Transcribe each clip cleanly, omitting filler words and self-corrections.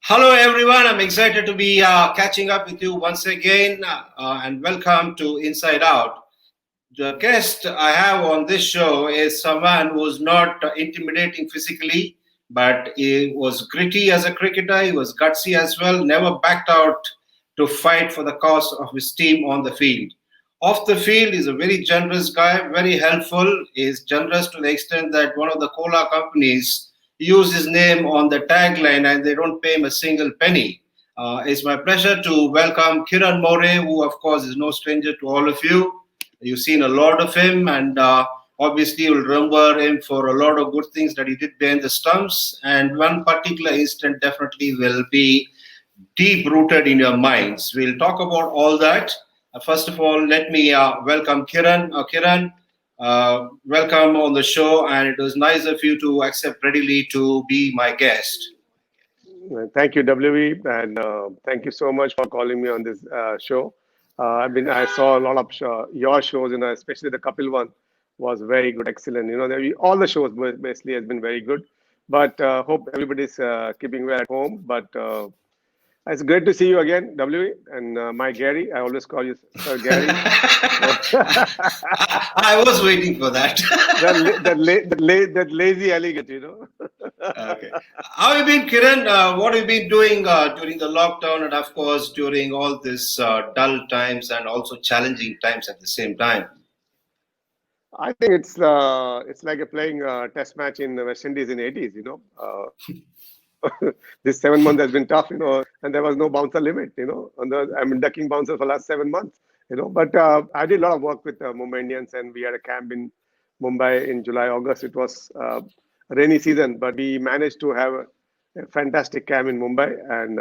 Hello, everyone. I'm excited to be catching up with you once again, and welcome to Inside Out. The guest I have on this show is someone who's not intimidating physically, but he was gritty as a cricketer. He was gutsy as well, never backed out to fight for the cause of his team on the field. Off the field, he's a very generous guy, very helpful. He's generous to the extent that one of the cola companies use his name on the tagline and they don't pay him a single penny. It's my pleasure to welcome Kiran More, who, of course, is no stranger to all of you. You've seen a lot of him, and obviously, you'll remember him for a lot of good things that he did behind the stumps. And one particular incident definitely will be deep rooted in your minds. We'll talk about all that. First of all, let me welcome Kiran. Kiran, welcome on the show, and it was nice of you to accept readily to be my guest. Thank you, WV, and thank you so much for calling me on this show. I saw a lot of your shows, especially the Kapil one was very good, excellent. All the shows basically has been very good. But hope everybody's keeping well at home. But it's great to see you again, WV, and my Gary. I always call you Sir Gary. I was waiting for that. that lazy alligator. Okay. How have you been, Kiran? What have you been doing during the lockdown and, of course, during all this dull times and also challenging times at the same time? I think it's like a playing a test match in the West Indies in '80s. This 7 months has been tough, and there was no bouncer limit, I've been ducking bouncers for the last 7 months, But I did a lot of work with Mumbai Indians, and we had a camp in Mumbai in July, August. It was a rainy season, but we managed to have a fantastic camp in Mumbai. And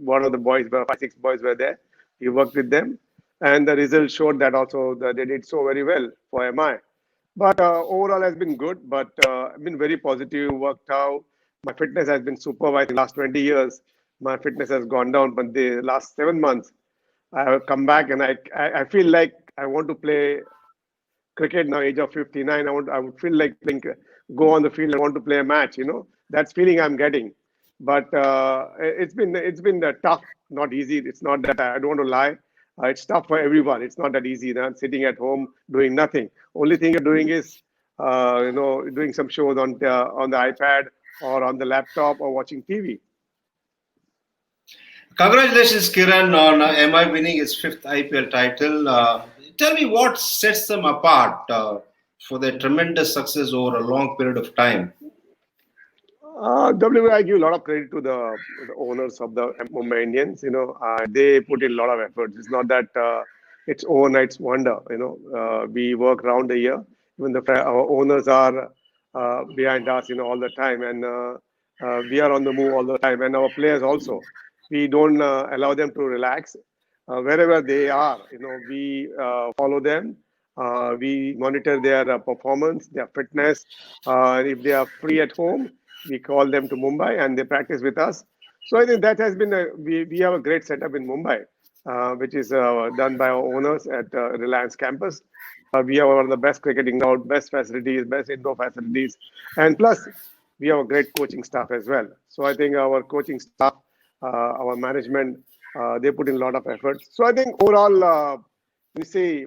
one of the boys, 5, 6 boys were there. We worked with them, and the results showed that also that they did so very well for MI. But overall has been good, but I've been very positive, worked out. My fitness has been superb. I think last 20 years, my fitness has gone down. But the last 7 months, I have come back, and I feel like I want to play cricket now, age of 59. I would feel like go on the field and want to play a match. That's feeling I'm getting. But it's been tough, not easy. It's not that I don't want to lie. It's tough for everyone. It's not that easy. Sitting at home doing nothing. Only thing you're doing is doing some shows on the iPad or on the laptop or watching TV. Congratulations, Kiran, on MI winning its fifth IPL title. Tell me what sets them apart for their tremendous success over a long period of time. I give a lot of credit to the owners of the Mumbai Indians. They put in a lot of effort. It's not that it's overnight's wonder. We work around the year. Even our owners are behind us, all the time, and we are on the move all the time. And our players also, we don't allow them to relax. Wherever they are, we follow them. We monitor their performance, their fitness. If they are free at home, we call them to Mumbai and they practice with us. So I think that has been we have a great setup in Mumbai, which is done by our owners at Reliance campus. We have one of the best cricketing ground, best facilities, best indoor facilities, and plus we have a great coaching staff as well. So I think our coaching staff, our management, they put in a lot of effort. So I think overall, we say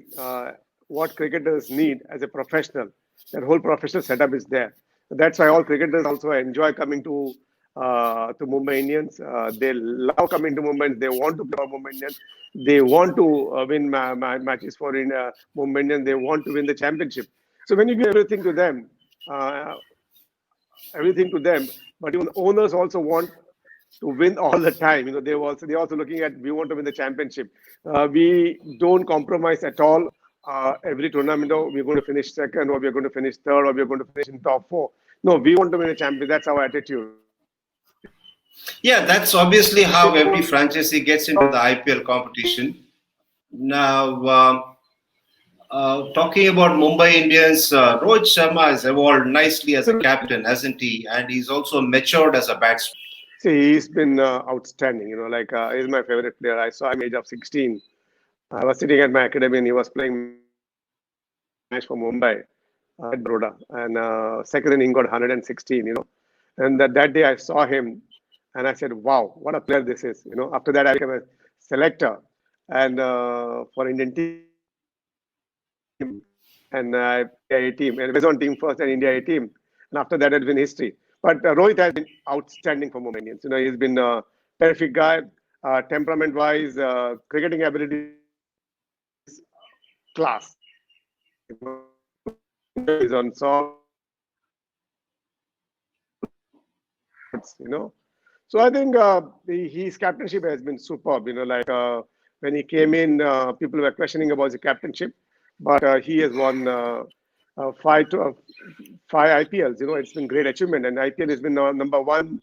what cricketers need as a professional, that whole professional setup is there. That's why all cricketers also enjoy coming to Mumbai Indians. They love coming to Mumbai. They want to play for Mumbai Indians. They want to win matches for Mumbai Indians. They want to win the championship. So when you give everything to them, but even owners also want to win all the time. They're also looking at, we want to win the championship. We don't compromise at all. Every tournament, we're going to finish second, or we're going to finish third, or we're going to finish in top 4. No, we want to win a champion. That's our attitude. Yeah, that's obviously how every franchisee gets into the IPL competition. Now, talking about Mumbai Indians, Rohit Sharma has evolved nicely as a captain, hasn't he? And he's also matured as a batsman. See, he's been outstanding. He's my favorite player. I saw him age of 16. I was sitting at my academy and he was playing match for Mumbai at Baroda. And second inning got 116, And that day I saw him And I said, wow, what a player this is. After that, I became a selector and for Indian team. And India A team, and West Zone team first and India A team. And after that, it's been history. But Rohit has been outstanding for Mumbai Indians. He's been a terrific guy, temperament-wise, cricketing abilities, class. He's on So I think his captainship has been superb. When he came in, people were questioning about the captainship, but he has won five IPLs. It's been great achievement, and IPL has been number one.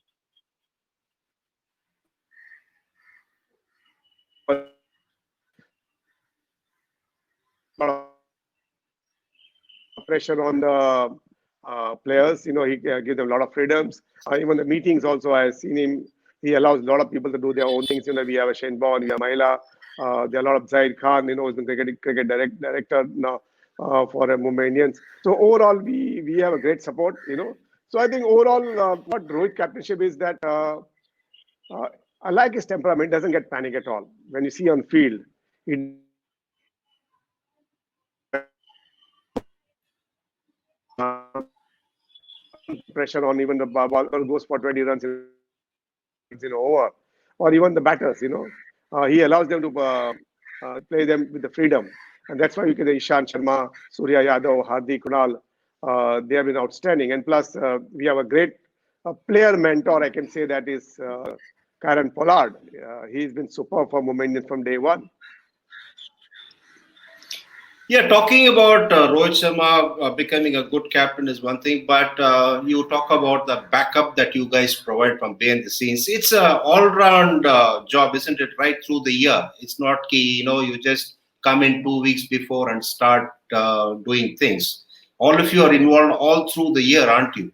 Pressure on the players. He gives them a lot of freedoms. Even the meetings also, I've seen him. He allows a lot of people to do their own things. We have a Shane Bourne, we have Maila. There are a lot of Zaid Khan, who's been cricket director now for Mumbai Indians. So overall, we have a great support. So I think overall, what Rohit captainship is that I like his temperament. Doesn't get panic at all. When you see on field, he pressure on even the ball goes for 20 runs over, or even the batters. He allows them to play them with the freedom, and that's why you can Ishan Sharma, Surya Yadav, Hardik, Kunal. They have been outstanding, and plus we have a great player mentor. I can say that is Kiran Pollard. He's been superb for Mumbai Indians from day one. Yeah, talking about Rohit Sharma becoming a good captain is one thing, but you talk about the backup that you guys provide from behind the scenes. It's an all-round job, isn't it? Right through the year. It's not key, you just come in 2 weeks before and start doing things. All of you are involved all through the year, aren't you?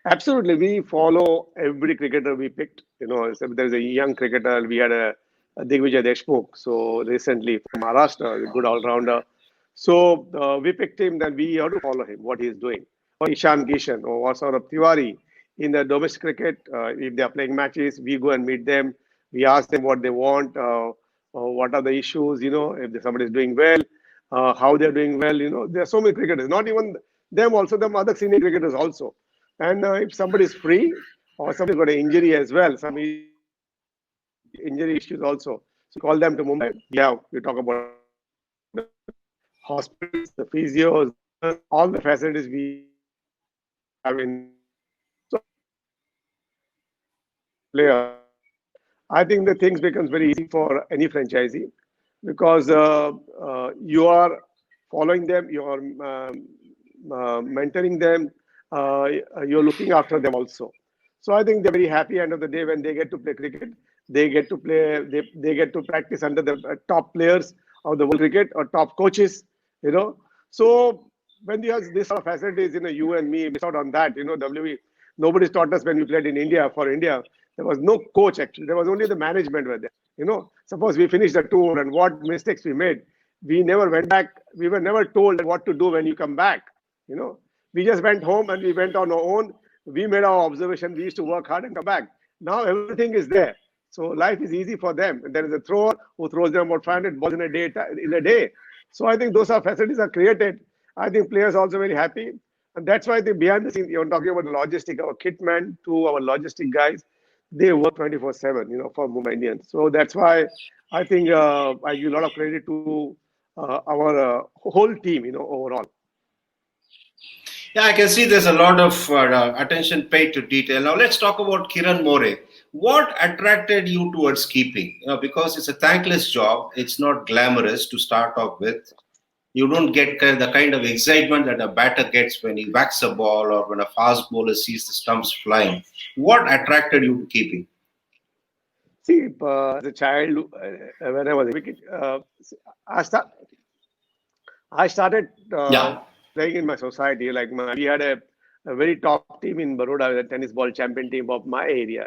Absolutely, we follow every cricketer we picked. So there's a young cricketer. We had a Digvijay Deshmukh, so recently from Maharashtra, a good all-rounder. So we picked him, then we have to follow him, what he's doing. Or Ishan Kishan or Saurabh Tiwari. In the domestic cricket, if they are playing matches, we go and meet them. We ask them what they want, what are the issues, if somebody is doing well, how they're doing well. There are so many cricketers, not even them also, them other senior cricketers also. And if somebody is free or somebody's got an injury as well, some injury issues also, so call them to Mumbai. Yeah, we talk about the hospitals, the physios, all the facilities we have in player. I think the things becomes very easy for any franchisee because you are following them, you are mentoring them, you're looking after them also. So I think they're very happy end of the day when they get to play cricket. They get to play, they get to practice under the top players of the world cricket or top coaches. So when you have this sort of facilities, you and me miss out on that. WV, nobody's taught us when we played in India for India. There was no coach actually. There was only the management were there. Suppose we finished the tour and what mistakes we made, we never went back. We were never told what to do when you come back. We just went home and we went on our own. We made our observation. We used to work hard and come back. Now everything is there. So life is easy for them. And there is a thrower who throws them about 500 balls in a day. So I think those are facilities are created. I think players are also very happy. And that's why behind the scenes, you're talking about the logistic, our kitman to our logistic guys, they work 24/7, for Mumbai Indians. So that's why I think I give a lot of credit to our whole team, overall. Yeah, I can see there's a lot of attention paid to detail. Now let's talk about Kiran More. What attracted you towards keeping? Because it's a thankless job. It's not glamorous to start off with. You don't get the kind of excitement that a batter gets when he whacks a ball or when a fast bowler sees the stumps flying. What attracted you to keeping? See, as a child, when I was a wicket, I, start, I started Yeah. playing in my society. We had a very top team in Baroda, the tennis ball champion team of my area.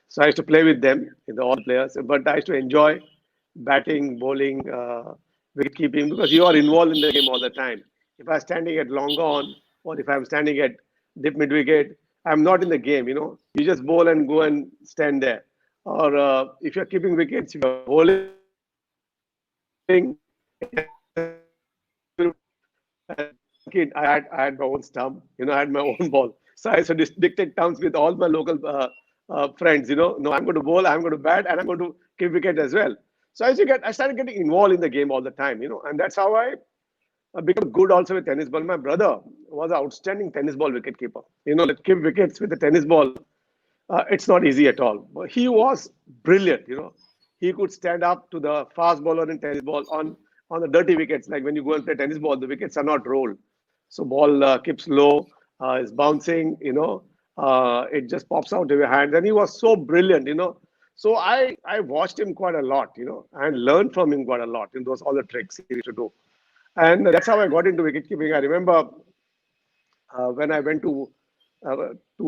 So I used to play with them, all players. But I used to enjoy batting, bowling, wicket keeping because you are involved in the game all the time. If I'm standing at long on or if I'm standing at dip mid wicket, I'm not in the game. You just bowl and go and stand there. Or if you're keeping wickets, if you're bowling, it has to be beautiful. As a kid, I had my own stump. I had my own ball. So I used to dictate terms with all my local friends. No, I'm going to bowl, I'm going to bat, and I'm going to keep wicket as well. So I started getting involved in the game all the time. And that's how I became good also with tennis ball. My brother was an outstanding tennis ball wicket keeper. Like keep wickets with the tennis ball. It's not easy at all. But he was brilliant. He could stand up to the fast bowler in tennis ball on the dirty wickets. Like when you go and play tennis ball, the wickets are not rolled, so ball keeps low, is bouncing. It just pops out of your hand, and he was so brilliant. So I watched him quite a lot. And learned from him quite a lot in those all the tricks he used to do. And that's how I got into wicket keeping. I remember when I went to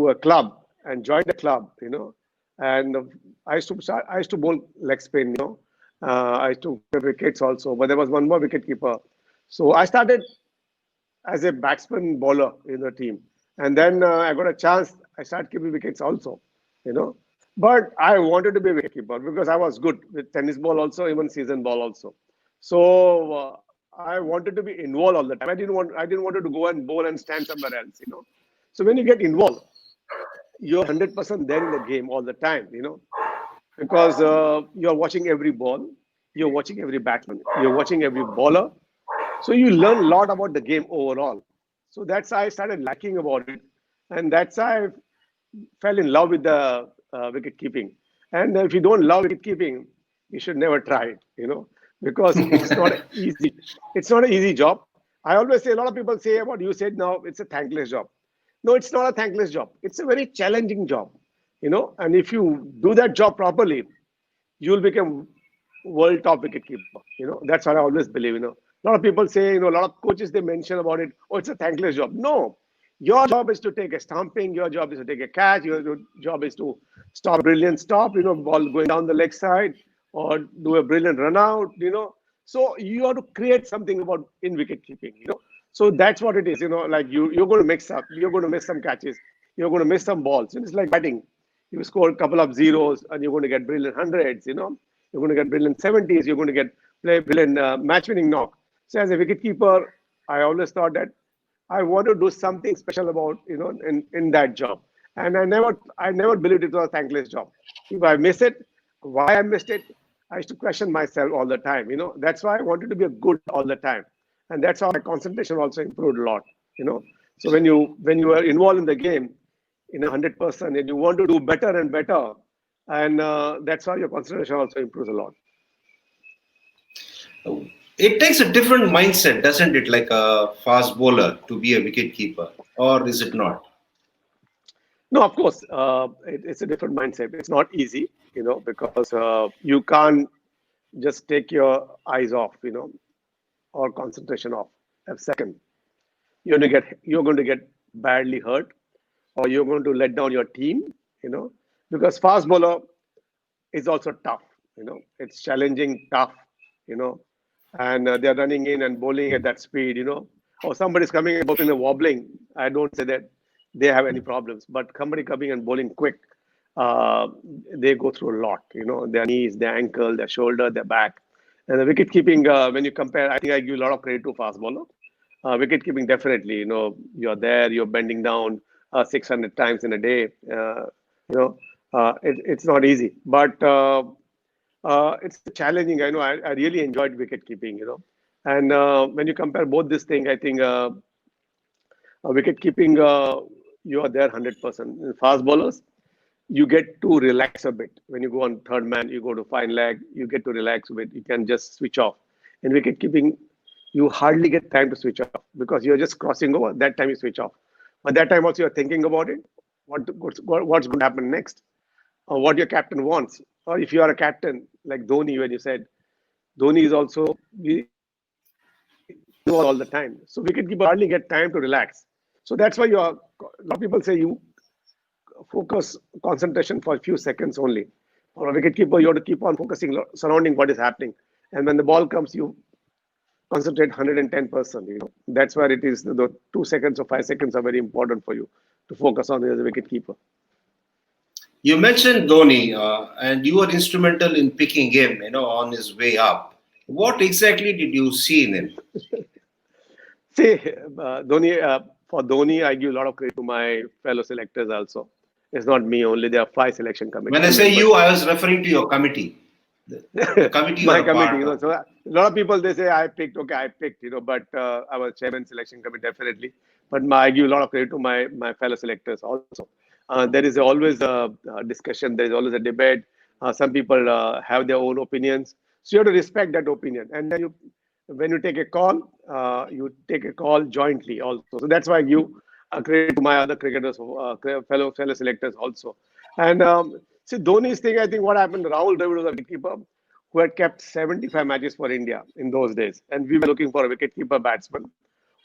a club and joined the club, and I used to bowl leg spin, I used to play wickets also, but there was one more wicket keeper. So I started as a batsman bowler in the team, and then I got a chance. I started keeping wickets also, you know. But I wanted to be a wicket keeper because I was good with tennis ball also, even season ball also. So I wanted to be involved all the time. I didn't want to go and bowl and stand somewhere else. So when you get involved, you're 100% there in the game all the time, because you're watching every ball, you're watching every batsman, you're watching every bowler. So you learn a lot about the game overall. So that's how I started liking about it, and that's how I fell in love with the wicket keeping. And if you don't love wicket keeping, you should never try it, because it's not easy. It's not an easy job. I always say, a lot of people say what you said now, it's a thankless job. No, it's not a thankless job. It's a very challenging job. And if you do that job properly, you'll become world top wicket keeper. That's what I always believe. A lot of people say, a lot of coaches, they mention about it. Oh, it's a thankless job. No, your job is to take a stumping. Your job is to take a catch. Your job is to stop a brilliant stop, ball going down the leg side, or do a brilliant run out. So you have to create something about in wicket keeping. So that's what it is. Like you're going to mix up. You're going to miss some catches. You're going to miss some balls. It's like batting. You score a couple of zeros and you're going to get brilliant hundreds. You're going to get brilliant 70s. You're going to play brilliant match winning knock. So as a wicketkeeper, I always thought that I want to do something special about in that job. And I never believed it was a thankless job. If I miss it, why I missed it, I used to question myself all the time. That's why I wanted to be a good all the time, and that's how my concentration also improved a lot. So when you are involved in the game in 100%, and you want to do better and better, and that's how your concentration also improves a lot. It takes a different mindset, doesn't it, like a fast bowler to be a wicket keeper, or is it not? No, of course, it's a different mindset. It's not easy, because you can't just take your eyes off, or concentration off a second. You're going to get badly hurt, or you're going to let down your team, because fast bowler is also tough. It's challenging, tough, you know, and they're running in and bowling at that speed. Or somebody's coming and bowling and wobbling. I don't say that they have any problems, but somebody coming and bowling quick, uh, they go through a lot. Their knees, their ankle, their shoulder, their back. And the wicket keeping, when you compare, I think I give a lot of credit to fast bowler. Wicket keeping, definitely, you're there, you're bending down 600 times in a day. You know, it's not easy, but it's challenging. I know I really enjoyed wicket keeping. And when you compare both this thing, I think wicket keeping, you are there 100%. In fast bowlers, you get to relax a bit. When you go on third man, you go to fine leg, you get to relax a bit. You can just switch off. In wicket keeping, you hardly get time to switch off because you're just crossing over. That time you switch off. But that time also you're thinking about it. What's going to happen next? Or what your captain wants. Or if you are a captain, like Dhoni, when you said, Dhoni is also all the time. So wicketkeeper hardly get time to relax. So that's why a lot of people say you focus concentration for a few seconds only. For a wicketkeeper, you have to keep on focusing surrounding what is happening. And when the ball comes, you concentrate 110%. That's where it is. The 2 seconds or 5 seconds are very important for you. to focus on as a wicket keeper. You mentioned Dhoni, and you were instrumental in picking him, on his way up. What exactly did you see in him? See, Dhoni, for Dhoni, I give a lot of credit to my fellow selectors also. It's not me only. There are 5 selection When committee I say members. you, I was referring to your committee, the committee you My are a committee, part of. so a lot of people they say I picked, okay, I picked, but I was chairman selection committee definitely. But I give a lot of credit to my fellow selectors also. There is always a discussion. There is always a debate. Some people have their own opinions, so you have to respect that opinion. And then when you take a call, you take a call jointly also. So that's why I give credit to my other cricketers, fellow selectors also. And see Dhoni's thing, I think what happened, Rahul Dravid was a wicketkeeper who had kept 75 matches for India in those days. And we were looking for a wicketkeeper batsman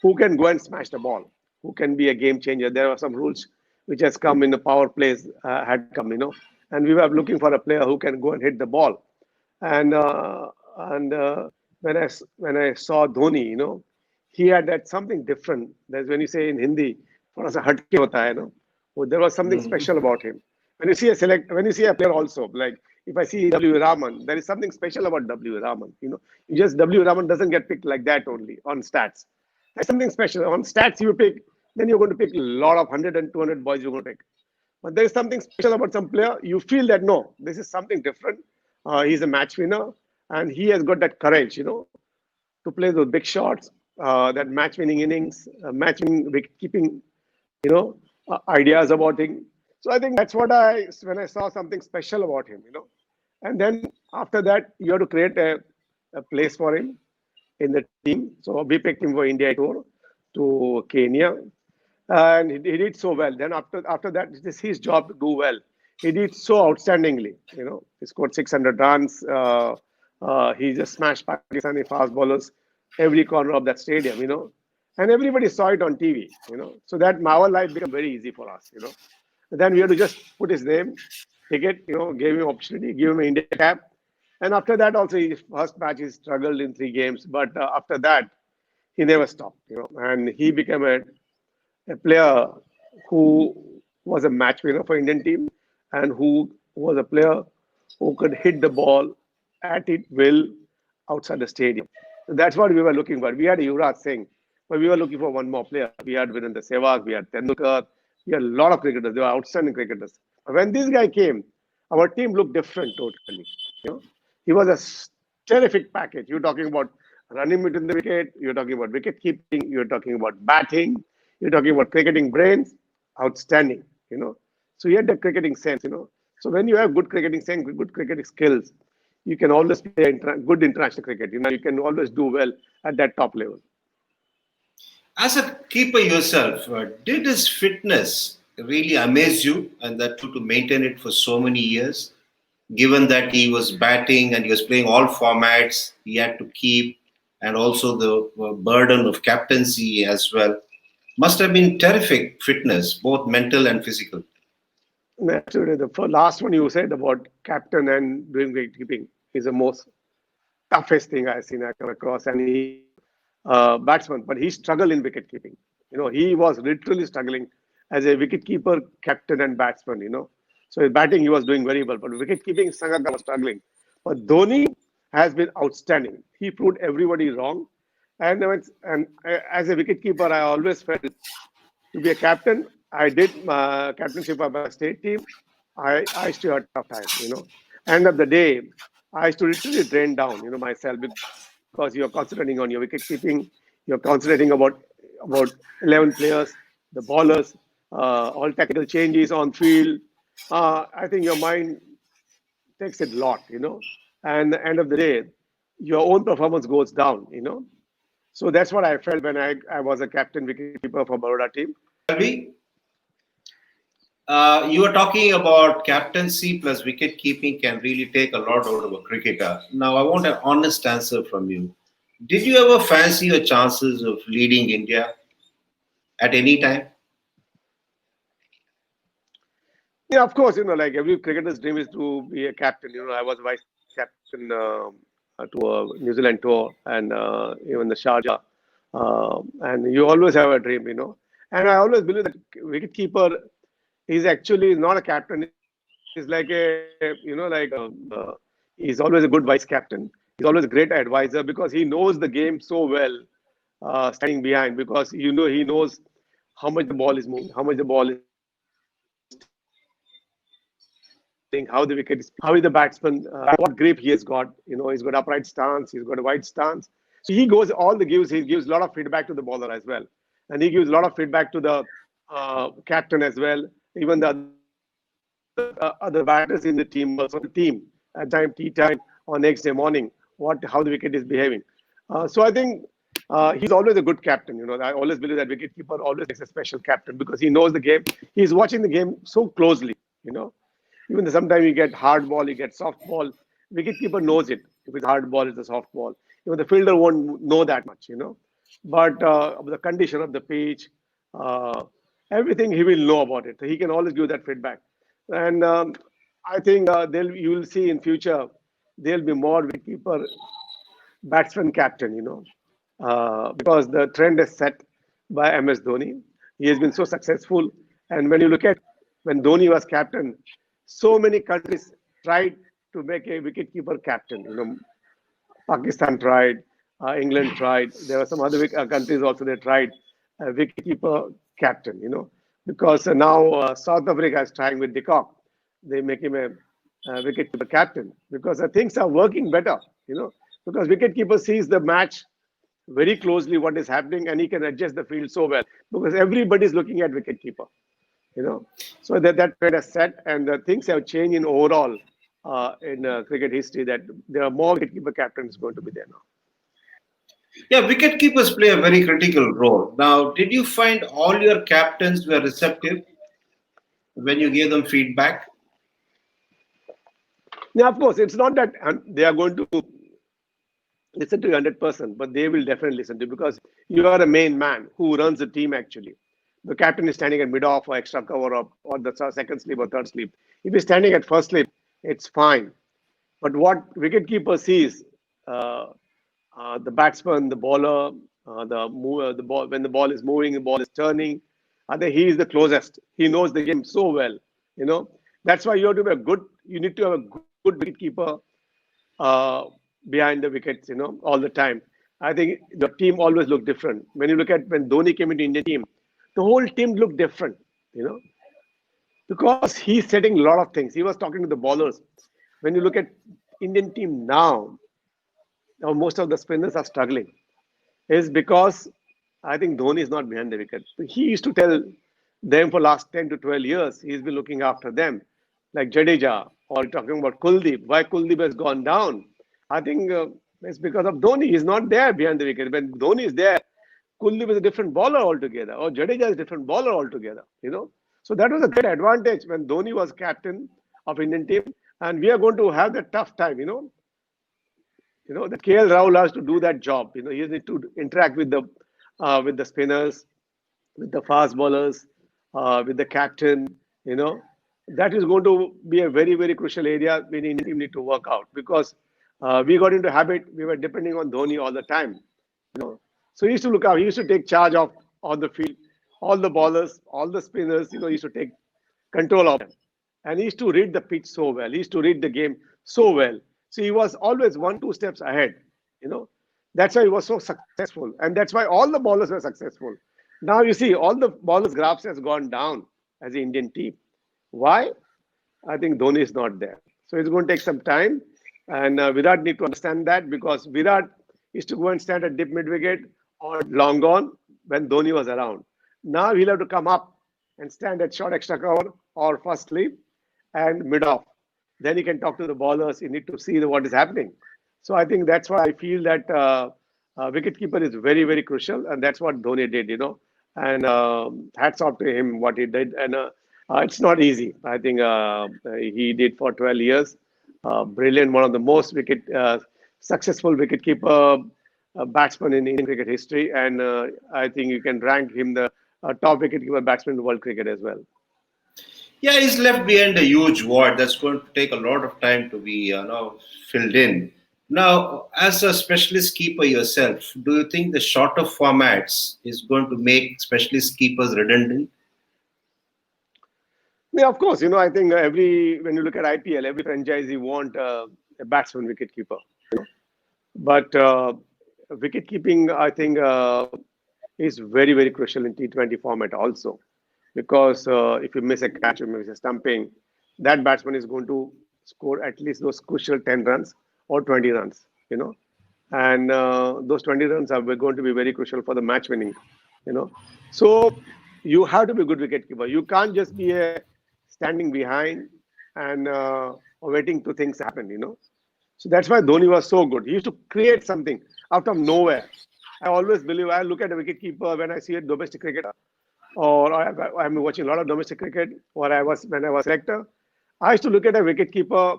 who can go and smash the ball, who can be a game changer. There are some rules which has come in the power plays had come. And we were looking for a player who can go and hit the ball. And when I saw Dhoni, he had that something different. That's when you say in Hindi, थोड़ा सा हटके होता है, there was something Mm. special about him. When you see a player also, like if I see WV Raman, there is something special about WV Raman. Just WV Raman doesn't get picked like that only on stats. There's something special on stats you pick. Then you're going to pick a lot of 100 and 200 boys you're going to pick. But there is something special about some player. You feel that no, this is something different. He's a match winner, and he has got that courage, to play those big shots, that match-winning innings, match-winning wicket-keeping, ideas about him. So I think that's what when I saw something special about him. And then after that, you have to create a place for him in the team. So we picked him for India tour to Kenya, and he did so well. Then after that, it is his job to do well. He did so outstandingly. He scored 600 runs. He just smashed Pakistani fast bowlers every corner of that stadium. And everybody saw it on TV. So that our life became very easy for us. And then we had to just put his name, pick it, gave him opportunity, give him an India cap. And after that, also his first match, he struggled in 3 games. But after that, he never stopped. And he became a player who was a match winner for Indian team and who was a player who could hit the ball at it will outside the stadium. So that's what we were looking for. We had Yuvraj Singh, but we were looking for one more player. We had Virendra Sehwag, we had Tendulkar, we had a lot of cricketers. They were outstanding cricketers. When this guy came, our team looked different totally. You know, he was a terrific package. You're talking about running between the wicket. You're talking about wicket keeping. You're talking about batting. You're talking about cricketing brains. Outstanding. So he had the cricketing sense. So when you have good cricketing sense, good cricketing skills, you can always play good international cricket. You can always do well at that top level. As a keeper yourself, did his fitness really amaze you, and that too to maintain it for so many years? Given that he was batting and he was playing all formats, he had to keep, and also the burden of captaincy as well. Must have been terrific fitness, both mental and physical. Naturally, the last one you said about captain and doing wicket is the most toughest thing I've seen I come across. And he was a batsman, but he struggled in wicket keeping. He was literally struggling as a wicket keeper, captain, and batsman. So his batting, he was doing very well, but wicket keeping, Sangakkar was struggling. But Dhoni has been outstanding. He proved everybody wrong. And as a wicket keeper, I always felt to be a captain. I did my captainship of my state team. I used to have a tough time. End of the day, I used to literally drain down, myself because you're concentrating on your wicket keeping, you're concentrating about 11 players, the bowlers, all tactical changes on field. I think your mind takes it a lot. And at the end of the day, your own performance goes down. So that's what I felt when I was a captain wicketkeeper for Baroda team. LV, you were talking about captaincy plus wicket keeping can really take a lot out of a cricketer. Now, I want an honest answer from you. Did you ever fancy your chances of leading India at any time? Yeah, of course, like every cricketer's dream is to be a captain. I was vice captain to a New Zealand tour and even the Sharjah. And you always have a dream. And I always believe that wicketkeeper is actually not a captain. He's like he's always a good vice captain. He's always a great advisor because he knows the game so well, standing behind, because he knows how much the ball is moving, how much the ball is turning, how the wicket is spinning, how is the batsman, what grip he has got. He's got upright stance, he's got a wide stance. So he goes all the gives. He gives a lot of feedback to the bowler as well, and he gives a lot of feedback to the captain as well, even the other batters in the team also, the team at time, tea time, or next day morning, how the wicket is behaving. So I think he's always a good captain. I always believe that wicketkeeper always makes a special captain because he knows the game. He's watching the game so closely. Even sometimes you get hard ball, you get soft ball. Wicketkeeper knows it. If it's a hard ball, it's a soft ball. Even the fielder won't know that much. But the condition of the pitch, uh, everything he will know about it. So he can always give that feedback. And I think you will see in future there'll be more wicketkeeper batsman captain. Because the trend is set by MS Dhoni. He has been so successful. And when you look at when Dhoni was captain, so many countries tried to make a wicketkeeper captain. Pakistan tried, England tried. There were some other countries also they tried a wicketkeeper captain. Because now South Africa is trying with De Kock. They make him a wicketkeeper captain because things are working better. Because wicketkeeper sees the match very closely what is happening and he can adjust the field so well because everybody is looking at wicketkeeper. So that trend has set and things have changed in overall in cricket history that there are more wicketkeeper captains going to be there now. Yeah, wicket keepers play a very critical role. Now, did you find all your captains were receptive when you gave them feedback? Now, of course, it's not that they are going to listen to you 100%, but they will definitely listen to you because you are a main man who runs the team actually. The captain is standing at mid-off or extra cover up or the second slip or third slip. If he's standing at first slip, it's fine. But what wicketkeeper sees, uh, the batsman, the bowler, the ball when the ball is moving, the ball is turning. I think he is the closest. He knows the game so well. That's why you have to be a good. You need to have a good wicketkeeper uh, behind the wickets. All the time. I think the team always look different. When you look at when Dhoni came into Indian team, the whole team looked different. You know, because he's setting a lot of things. He was talking to the bowlers. When you look at Indian team now most of the spinners are struggling. Is because I think Dhoni is not behind the wicket. He used to tell them for last 10 to 12 years. He's been looking after them, like Jadeja or talking about Kuldeep. Why Kuldeep has gone down? I think it's because of Dhoni. He's not there behind the wicket. When Dhoni is there, Kuldeep is a different bowler altogether, or Jadeja is a different bowler altogether. So that was a great advantage when Dhoni was captain of Indian team, and we are going to have that tough time. That KL Rahul has to do that job. He needs to interact with the spinners, with the fast bowlers, with the captain. You know, that is going to be a very very crucial area we need to work out because we got into habit. We were depending on Dhoni all the time. So he used to look out. He used to take charge of on the field, all the bowlers, all the spinners. He used to take control of them, and he used to read the pitch so well. He used to read the game so well. So he was always 1, 2 steps ahead. You know, that's why he was so successful, and that's why all the bowlers were successful. Now you see, all the bowlers' graphs has gone down as the Indian team. Why? I think Dhoni is not there. So it's going to take some time, and Virat need to understand that because Virat used to go and stand at deep mid wicket or long on when Dhoni was around. Now he'll have to come up and stand at short extra cover or first sleep and mid off. Then he can talk to the bowlers. You need to see what is happening. So I think that's why I feel that wicketkeeper is very, very crucial, and that's what Dhoni did. And hats off to him what he did. And it's not easy. I think he did for 12 years. Brilliant, one of the most successful wicketkeeper batsman in Indian cricket history, and I think you can rank him the top wicketkeeper batsman in world cricket as well. Yeah, he's left behind a huge void that's going to take a lot of time to be filled in. Now, as a specialist keeper yourself, do you think the shorter formats is going to make specialist keepers redundant? Yeah, of course. I think when you look at IPL, every franchisee want a batsman wicket keeper. But wicket keeping, I think, is very, very crucial in T20 format also. Because if you miss a catch or miss a stumping, that batsman is going to score at least those crucial 10 runs or 20 runs, and those 20 runs are going to be very crucial for the match winning, you know. So you have to be a good wicket keeper. You can't just be a standing behind and waiting to things happen. So that's why Dhoni was so good. He used to create something out of nowhere. I always believe I look at a wicket keeper when I see a domestic cricketer, or I'm watching a lot of domestic cricket, or when I was selector. I used to look at a wicket keeper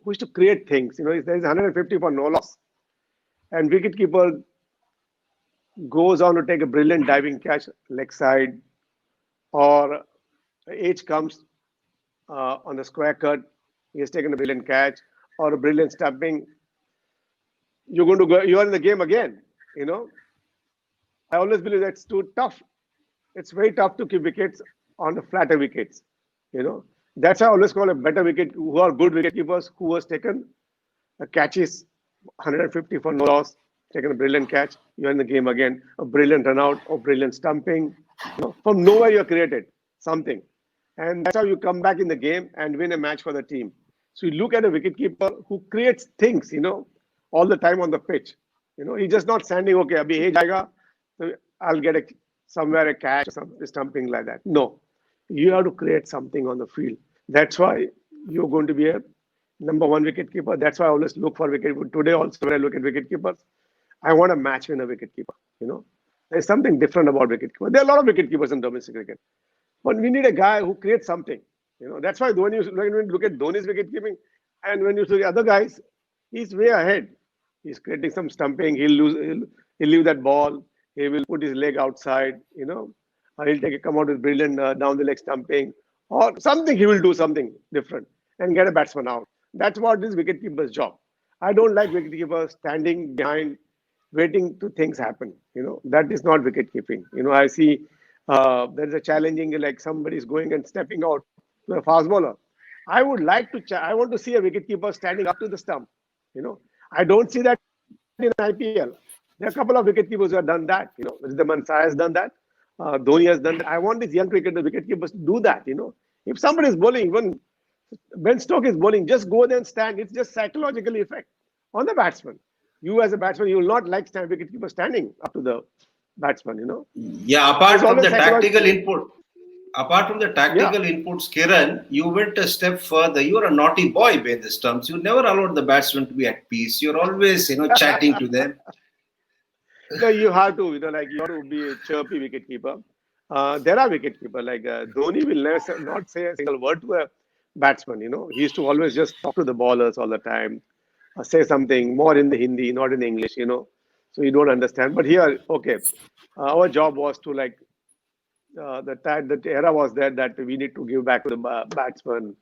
who used to create things. There's 150 for no loss, and wicket keeper goes on to take a brilliant diving catch leg side, or age comes on the square cut. He has taken a brilliant catch or a brilliant stumping. You're going to go. You are in the game again. You know, I always believe that's too tough. It's very tough to keep wickets on the flatter wickets. That's why I always call a better wicket who are good wicket keepers who has taken a catches 150 for no loss, taken a brilliant catch. You're in the game again. A brilliant run out or brilliant stumping. From nowhere you created something, and that's how you come back in the game and win a match for the team. So you look at a wicketkeeper who creates things, all the time on the pitch. He's just not standing. Okay, abhi hey jayega, so I'll get somewhere a catch or something like that. No, you have to create something on the field. That's why you're going to be a number one wicket keeper. That's why I always look for wicket. Today also when I look at wicket keepers, I want a match win a wicket keeper. There's something different about wicket keeper. There are a lot of wicket keepers in domestic cricket, but we need a guy who creates something. That's why when you look at Dhoni's wicket keeping, and when you see the other guys, he's way ahead. He's creating some stumping. He'll leave that ball. He will put his leg outside. He'll come out with brilliant down the leg stumping or something. He will do something different and get a batsman out. That's what this wicketkeeper's job. I don't like wicketkeepers standing behind, waiting to things happen. That is not wicket keeping. I see there is a challenging, like somebody is going and stepping out to a fast bowler. I would like to. I want to see a wicketkeeper standing up to the stump. I don't see that in IPL. There are a couple of wicketkeepers who have done that. The Mansai has done that. Dhoni has done that. I want these young wicketkeepers to do that. If somebody is bowling, even Ben Stokes is bowling, just go there and stand. It's just psychological effect on the batsman. You as a batsman, you will not like wicketkeeper standing up to the batsman. Yeah, apart from the tactical inputs, Kiran, you went a step further. You are a naughty boy by the stumps. You never allowed the batsman to be at peace. You're always, chatting to them. No, you have to, you have to be a chirpy wicketkeeper. There are wicketkeepers like Dhoni will never not say a single word to a batsman. He used to always just talk to the bowlers all the time, say something more in the Hindi, not in English. So you don't understand. But here, okay, our job was to the era was there that we need to give back to the batsman,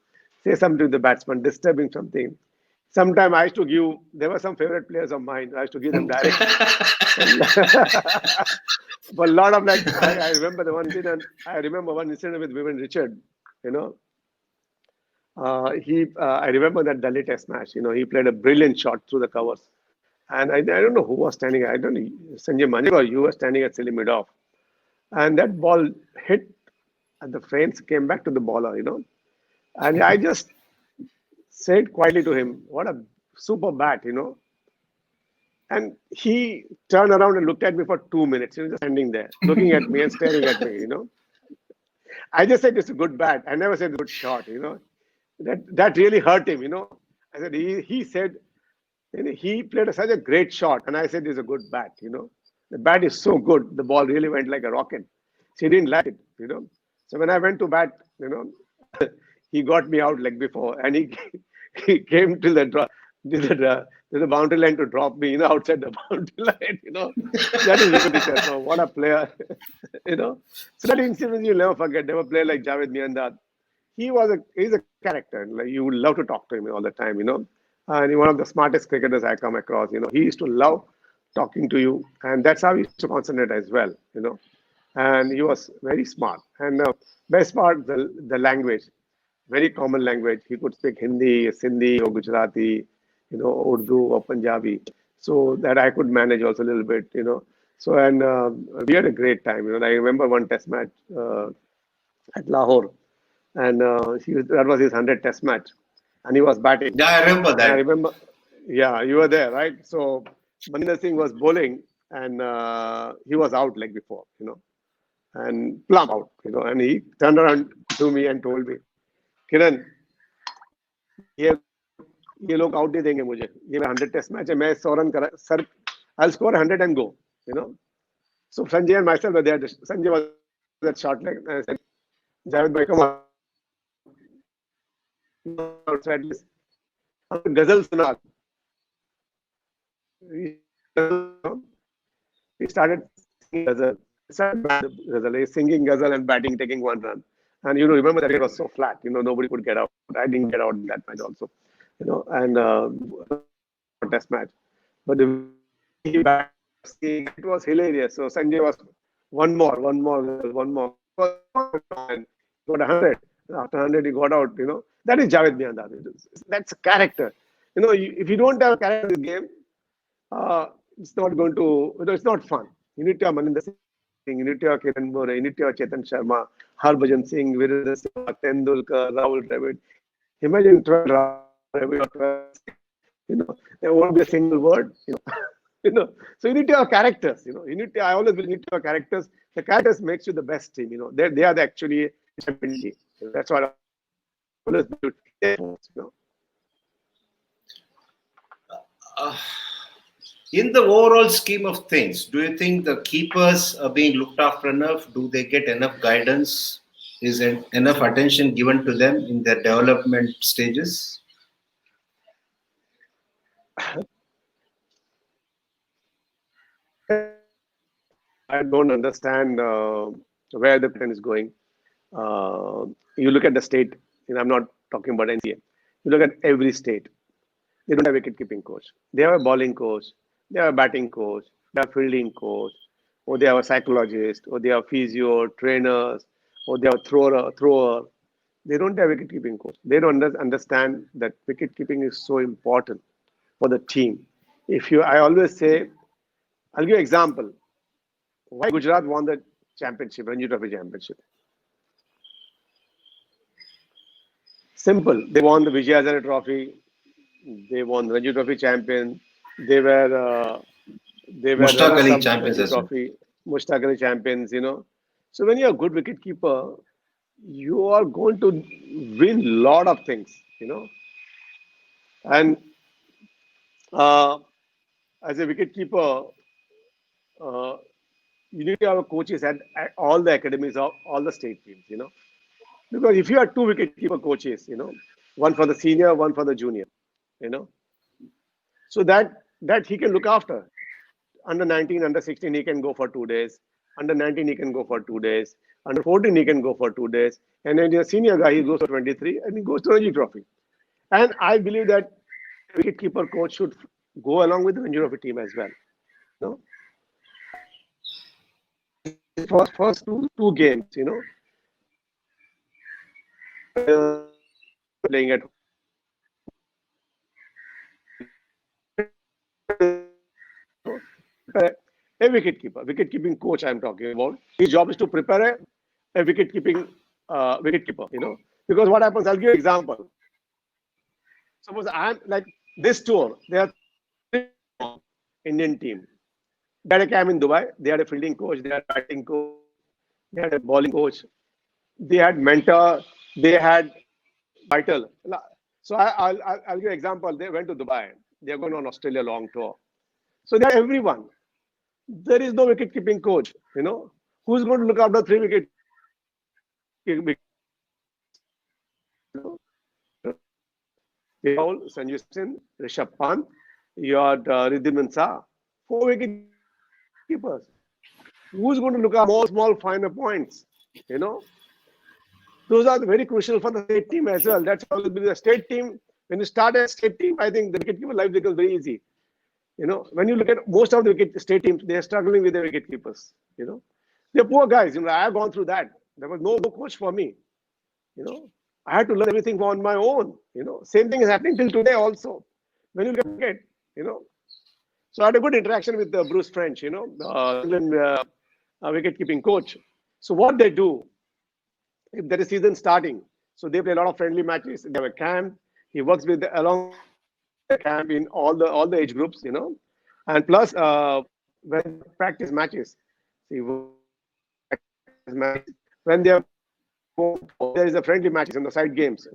say something to the batsman, disturbing something. Sometimes I used to give. There were some favorite players of mine. I used to give them direct. But a lot of I remember the one incident. I remember one incident with Vivian Richard. I remember that Delhi Test match. He played a brilliant shot through the covers, and I don't know who was standing. I don't know, Sanjay Manjak or you were standing at silly mid off, and that ball hit, and the fence came back to the bowler. And I just said quietly to him, "What a super bat!" And he turned around and looked at me for 2 minutes. He was just standing there, looking at me and staring at me. I just said it's a good bat. I never said good shot. That really hurt him. I said he said he played such a great shot, and I said it's a good bat. The bat is so good. The ball really went like a rocket. She didn't like it. So when I went to bat, he got me out like before, and he came to the boundary line to drop me, outside the boundary line, That is Richard. So what a player, So that incident you'll never forget. There was a player like Javed Miandad. He's a character. Like you would love to talk to him all the time, and one of the smartest cricketers I come across. He used to love talking to you, and that's how he used to concentrate as well. And he was very smart. And best part, the language, very common language. He could speak Hindi, Sindhi, or Gujarati, Urdu or Punjabi, so that I could manage also a little bit. So and we had a great time. I remember one test match at Lahore, and that was his 100th test match, and he was batting. Yeah, I remember And I that. remember, yeah, you were there, right? So Maninder Singh was bowling, and he was out like before, and plumb out, and he turned around to me and told me, Kiran, ये ये लोग out नहीं देंगे मुझे, ये 100 test match है, मैं 100 run करा sir, I'll score 100 and go, you know. So Sanjay and myself were there. Sanjay was at short leg. I said, Javed bhai, come on. So at least ghazal suna. He started singing ghazal. He's singing ghazal and batting, taking 1 run. And remember that it was so flat. Nobody could get out. I didn't get out in that match also. And test match. But the he batted, it was hilarious. So Sanjay was one more. And got 100. After 100, he got out. That is Javed Miandad. That's a character. If you don't have a character in this game, it's not going to. It's not fun. You need to have Maninder Singh. You need to have Kiran More. You need to have Chetan Sharma, Harbhajan Singh, Virendra Sehwag, Tendulkar, Rahul Dravid. Imagine 12 Rahul Dravid or 12. There won't be a single word. So you need to have characters. I always will need to have characters. The characters makes you the best team. They are actually champion team. That's what I always do. In the overall scheme of things, do you think the keepers are being looked after enough? Do they get enough guidance? Is enough attention given to them in their development stages? I don't understand where the plan is going. You look at the state, I'm not talking about NCA. You look at every state. They don't have a wicket-keeping coach. They have a bowling coach. They have a batting coach. They have a fielding coach. Or they have a psychologist. Or they have physio, trainers. Or they have a thrower. They don't have a wicket-keeping coach. They don't understand that wicket-keeping is so important for the team. I always say, I'll give you an example. Why Gujarat won the championship, Ranji Trophy championship? Simple. They won the Vijay Hazare Trophy. They won Ranji Trophy champion. They were Mushtaq Ali runners-up champions Ranji as well. Trophy. Mushtaq Ali champions. So when you're a good wicket keeper, you are going to win a lot of things. And as a wicket keeper, you need to have coaches at all the academies of all the state teams. Because if you have 2 wicket-keeper coaches, one for the senior, one for the junior, so that he can look after. Under 19, under 16, he can go for 2 days. Under 19, he can go for 2 days. Under 14, he can go for 2 days. And then the senior guy, he goes for 23, and he goes to Ranji Trophy. And I believe that wicket-keeper coach should go along with the Ranji Trophy team as well. First two games, playing at a wicket-keeping coach I'm talking about. His job is to prepare a wicket-keeping wicket-keeper, Because what happens, I'll give you an example. Suppose I'm like this tour, they are Indian team. They had a camp in Dubai. They had a fielding coach. They had a batting coach. They had a bowling coach. They had mentor. They had vital. So I'll give you an example. They went to Dubai. They're going on Australia long tour. So they had everyone. There is no wicket-keeping coach. Who's going to look after 3 wicket? Sanju Sin, Rishabh Pant, you had Riddhiman Shah, 4 wicket keepers. Who's going to look at small finer points? Those are very crucial for the state team as well. That's how the state team When you start a state team, I think the wicketkeeper life becomes very easy. When you look at most of the state teams, they are struggling with their wicket keepers. They're poor guys. I have gone through that. There was no coach for me. I had to learn everything on my own. Same thing is happening till today also. When you get, so I had a good interaction with Bruce French, the England wicket-keeping coach. So what they do, if there is season starting, so they play a lot of friendly matches. They have a camp. He works with along the camp in all the age groups, and plus when practice matches, see when they are there is a friendly matches in the side games.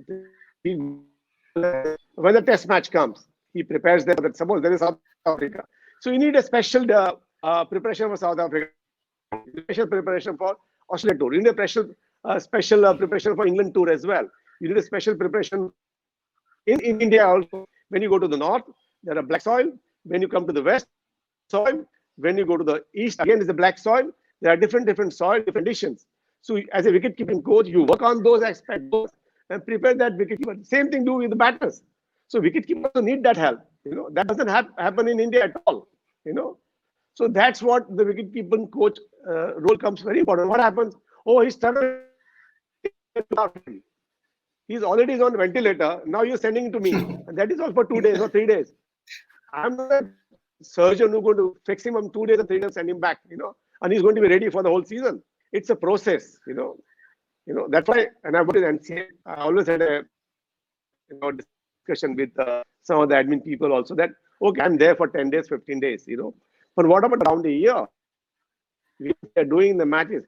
When the test match comes, he prepares them. Suppose there is South Africa, so you need a special preparation for South Africa, special preparation for Australia tour. You need a special preparation for England tour as well. You need a special preparation in India also. When you go to the north, there are black soil. When you come to the west, soil. When you go to the east, again is the black soil. There are different soil, different conditions. So as a wicket-keeping coach, you work on those aspects and prepare that wicket-keeper. Same thing do with the batters. So wicket-keepers need that help. That doesn't happen in India at all. So that's what the wicket-keeping coach role comes very important. What happens? Oh, he's struggling. He's already on ventilator. Now you're sending it to me. And that is all for 2 days or 3 days. I'm not a surgeon who's going to fix him on 2 days or 3 days, send him back, and he's going to be ready for the whole season. It's a process, That's why, and I worked with NCA. I always had a discussion with some of the admin people also that, okay, I'm there for 10 days, 15 days, But what about around a year? We are doing the matches.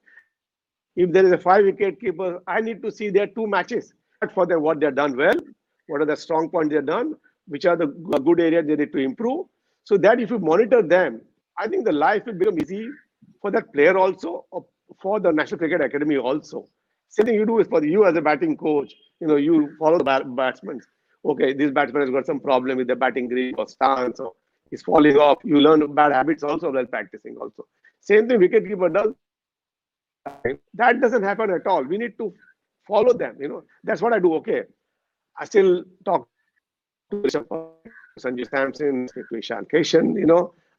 If there is a 5 wicket keeper, I need to see their 2 matches. For them, what they've done well, what are the strong points they've done, which are the good areas they need to improve. So that if you monitor them, I think the life will become easy for that player also, or for the National Cricket Academy also. Same thing you do is for you as a batting coach. You follow the batsmen. Okay, this batsman has got some problem with the batting grip or stance, or he's falling off. You learn bad habits also while practicing also. Same thing wicketkeeper does. That doesn't happen at all. We need to follow them. That's what I do. Okay, I still talk to Sanjay Sampson, to Ishan Keshan.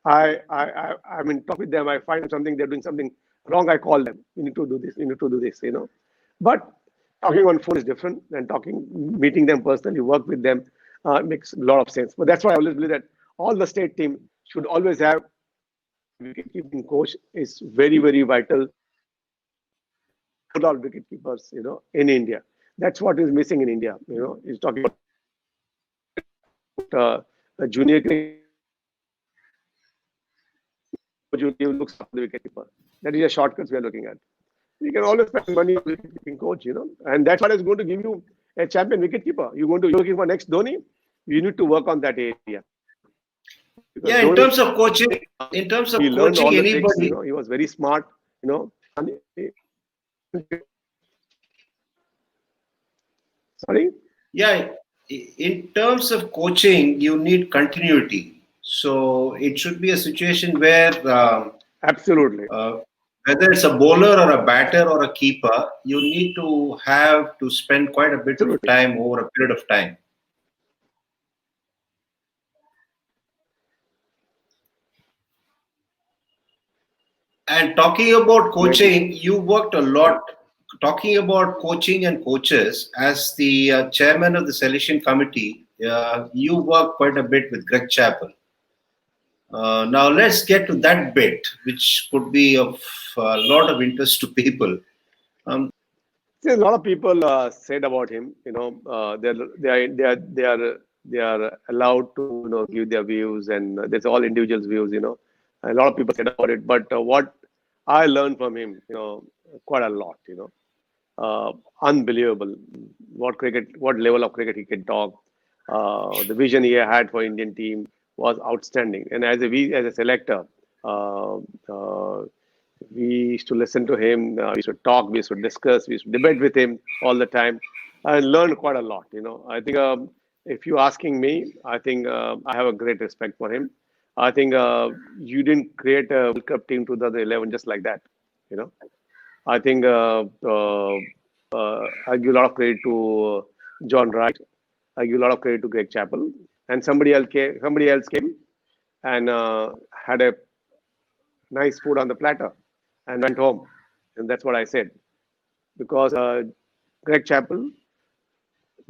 I mean, talk with them. I find something they're doing something wrong. I call them. You need to do this. You need to do this. But talking on phone is different than meeting them personally. Work with them makes a lot of sense. But that's why I always believe that all the state team should always have wicket-keeping coach is very, very vital. All wicket keepers, in India. That's what is missing in India. He's talking about a junior cricket coach who looks after the wicket keeper. That is a shortcut we are looking at. You can always spend money on wicket keeping coach, and that's what is going to give you a champion wicket keeper. You're looking for next Dhoni. You need to work on that area. Because yeah, in terms of coaching, he learned all the tricks. He was very smart. Sorry? Yeah, in terms of coaching, you need continuity. So it should be a situation where absolutely, whether it's a bowler or a batter or a keeper, you need to have to spend quite a bit of time over a period of time. And talking about coaching, you worked a lot. Talking about coaching and coaches, as the chairman of the selection committee, you work quite a bit with Greg Chappell. Now let's get to that bit, which could be of a lot of interest to people. See, a lot of people said about him. They are allowed to give their views, and there's all individuals' views. A lot of people said about it, but what I learned from him, quite a lot. Unbelievable what level of cricket he can talk. The vision he had for Indian team was outstanding. And as a selector, we used to listen to him. We used to talk. We used to discuss. We used to debate with him all the time. I learned quite a lot. I think if you're asking me, I think I have a great respect for him. I think you didn't create a World Cup team 2011 just like that. I think I give a lot of credit to John Wright, I give a lot of credit to Greg Chappell. And somebody else came and had a nice food on the platter and went home. And that's what I said. Because Greg Chappell,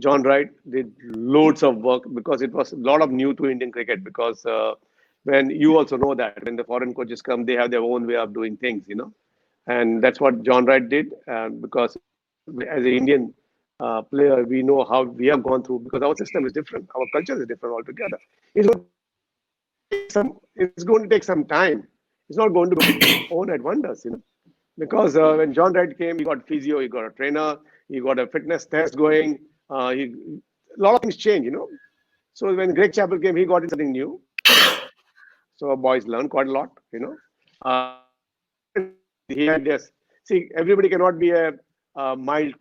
John Wright did loads of work because it was a lot of new to Indian cricket. Because when you also know that when the foreign coaches come, they have their own way of doing things, and that's what John Wright did. Because as an Indian player, we know how we have gone through because our system is different, our culture is different altogether. It's going to take some time. It's not going to be overnight wonders, Because when John Wright came, he got physio, he got a trainer, he got a fitness test going. A lot of things changed, So when Greg Chappell came, he got into something new. So our boys learned quite a lot. He had this. See, everybody cannot be a mild.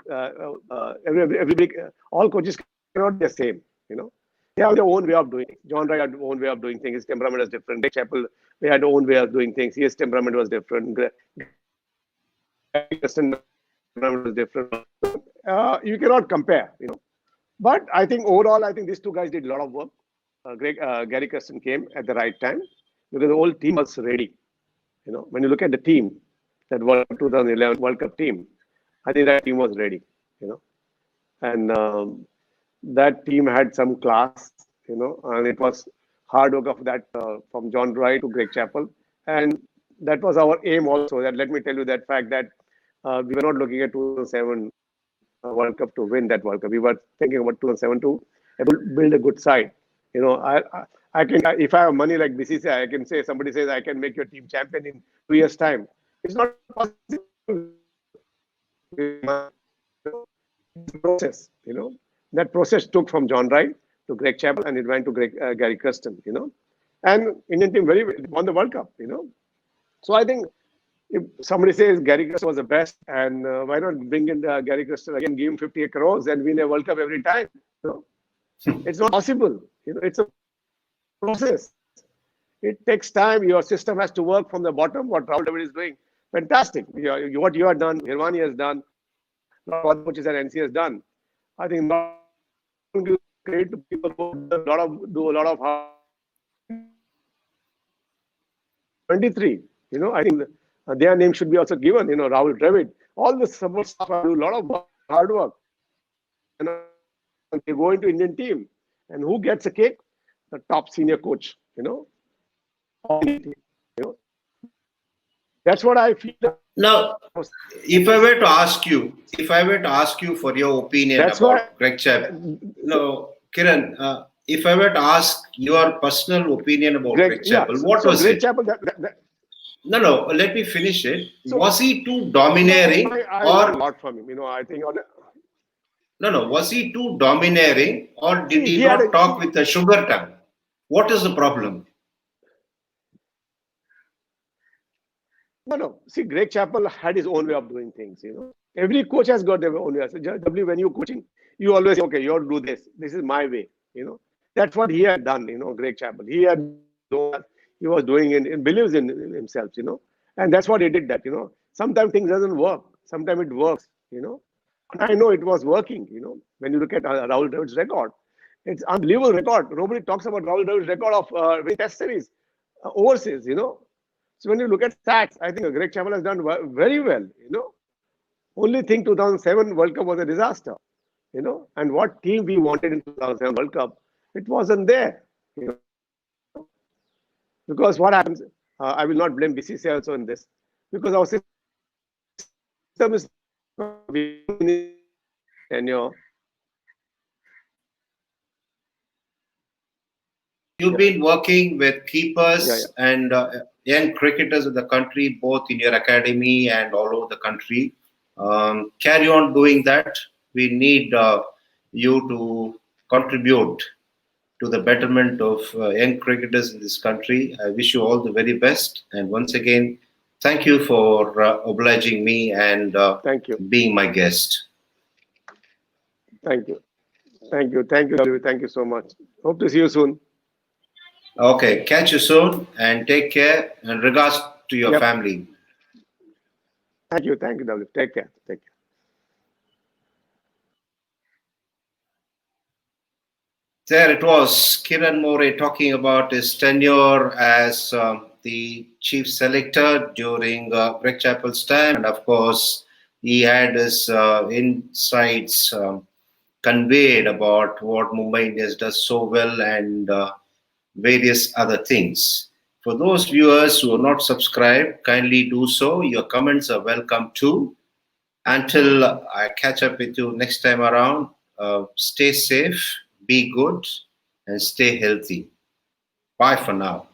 Everybody, all coaches cannot be the same. They have their own way of doing things. John Wright had their own way of doing things. His temperament is different. Greg Chappell, they had their own way of doing things. His temperament was different. Kirsten temperament was different. You cannot compare. But I think overall, I think these two guys did a lot of work. Gary Kirsten came at the right time because the whole team was ready. When you look at the team, that World 2011 World Cup team, I think that team was ready. And that team had some class. And it was hard work of that from John Wright to Greg Chappell, and that was our aim also. That let me tell you that fact that we were not looking at 2007 World Cup to win that World Cup. We were thinking about 2007 to build a good side. I can, if I have money like BCCI, I can say, somebody says I can make your team champion in 2 years' time. It's not possible. Process, that process took from John Wright to Greg Chappell, and it went to Gary Kirsten, and Indian team won the World Cup, So I think if somebody says Gary Kirsten was the best, and why not bring in Gary Kirsten again, give him 58 crores and win a World Cup every time? It's not possible. It's a process. It takes time. Your system has to work from the bottom. What Rahul Dravid is doing, fantastic. What you have done, Hirvani has done, a lot of other coaches at NC has done. I think not credit to people who do a lot of hard. 23. I think their name should be also given. Rahul Dravid, all the support staff do a lot of hard work. They go into Indian team, and who gets a cake? The top senior coach. That's what I feel. Now, if I were to ask you for your opinion about Greg Chappell, no, Kiran, if I were to ask your personal opinion about Greg Chappell, what was Greg it? Chappell, No, let me finish it. Was he too domineering, I learned a lot from him. I think. No. Was he too domineering, or did he not talk with a sugar tongue? What is the problem? No. See, Greg Chappell had his own way of doing things. Every coach has got their own way. So, W, when you're coaching, you always say, okay, you have to do this. This is my way. That's what he had done. Greg Chappell. He was doing and believes in himself. And that's what he did. That sometimes things doesn't work. Sometimes it works. And I know it was working. When you look at Rahul Dravid's record, it's unbelievable record. Nobody talks about Rahul Dravid's record of winning Test series overseas. So when you look at stats, I think Greg Chappell has done very well. Only thing 2007 World Cup was a disaster. And what team we wanted in 2007 World Cup, it wasn't there. Because what happens, I will not blame BCCI also in this, because our system is tenure. You've been working with keepers and young cricketers in the country, both in your academy and all over the country. Carry on doing that. We need you to contribute to the betterment of young cricketers in this country. I wish you all the very best. And once again, thank you for obliging me and thank you. Being my guest. Thank you. W. Thank you so much. Hope to see you soon. Okay, catch you soon and take care, and regards to your family. Thank you, W. Take care. There it was, Kiran More talking about his tenure as the chief selector during Greg Chappell's time, and of course, he had his insights conveyed about what Mumbai Indians does so well and various other things. For those viewers who are not subscribed, kindly do so. Your comments are welcome too. Until I catch up with you next time around, stay safe, be good, and stay healthy. Bye for now.